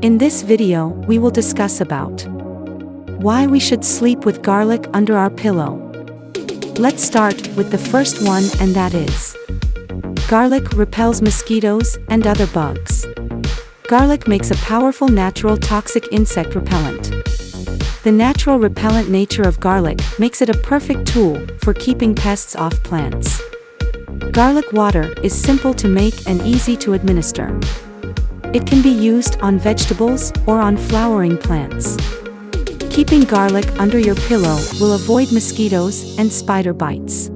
In this video, we will discuss about why we should sleep with garlic under our pillow. Let's start with the first one, and that is garlic repels mosquitoes and other bugs. Garlic makes a powerful natural toxic insect repellent. The natural repellent nature of garlic makes it a perfect tool for keeping pests off plants. Garlic water is simple to make and easy to administer. It can be used on vegetables or on flowering plants. Keeping garlic under your pillow will avoid mosquitoes and spider bites.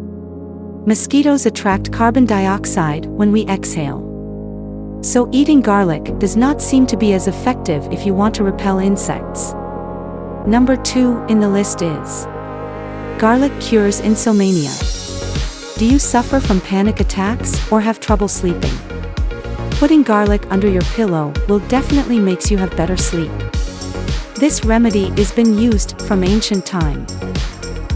Mosquitoes attract carbon dioxide when we exhale. So eating garlic does not seem to be as effective if you want to repel insects. Number 2 in the list is garlic cures insomnia. Do you suffer from panic attacks or have trouble sleeping? Putting garlic under your pillow will definitely make you have better sleep. This remedy has been used from ancient time.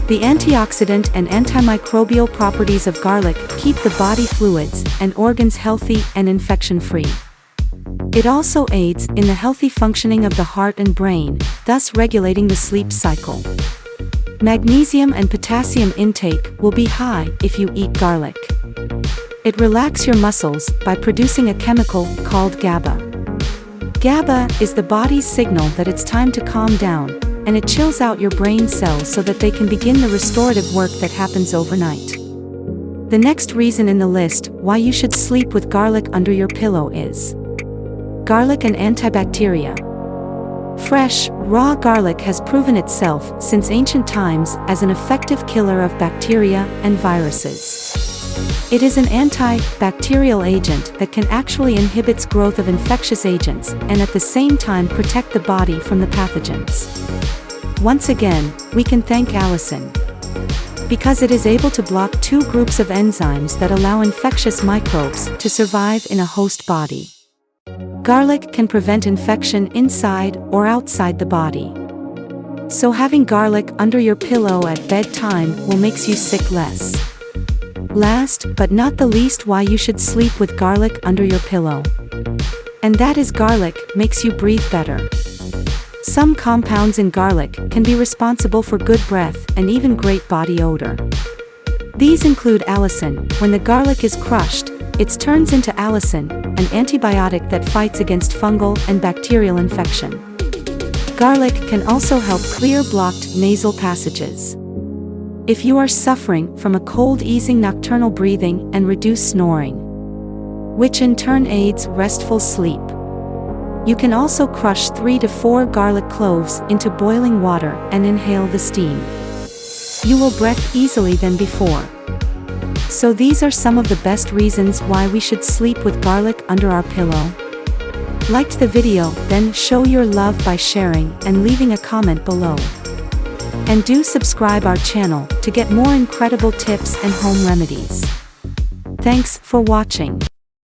The antioxidant and antimicrobial properties of garlic keep the body fluids and organs healthy and infection-free. It also aids in the healthy functioning of the heart and brain, thus regulating the sleep cycle. Magnesium and potassium intake will be high if you eat garlic. It relaxes your muscles by producing a chemical called GABA. GABA is the body's signal that it's time to calm down, and it chills out your brain cells so that they can begin the restorative work that happens overnight. The next reason in the list why you should sleep with garlic under your pillow is garlic and antibacteria. Fresh, raw garlic has proven itself since ancient times as an effective killer of bacteria and viruses. It is an antibacterial agent that can actually inhibit growth of infectious agents and at the same time protect the body from the pathogens. Once again, we can thank allicin, because it is able to block 2 groups of enzymes that allow infectious microbes to survive in a host body. Garlic can prevent infection inside or outside the body. So having garlic under your pillow at bedtime will make you sick less. Last but not the least, why you should sleep with garlic under your pillow. And that is garlic makes you breathe better. Some compounds in garlic can be responsible for good breath and even great body odor. These include allicin. When the garlic is crushed, it turns into allicin, an antibiotic that fights against fungal and bacterial infection. Garlic can also help clear blocked nasal passages. If you are suffering from a cold, easing nocturnal breathing and reduce snoring, which in turn aids restful sleep. You can also crush 3 to 4 garlic cloves into boiling water and inhale the steam. You will breathe easily than before. So these are some of the best reasons why we should sleep with garlic under our pillow. Liked the video? Then show your love by sharing and leaving a comment below. And do subscribe our channel to get more incredible tips and home remedies. Thanks for watching.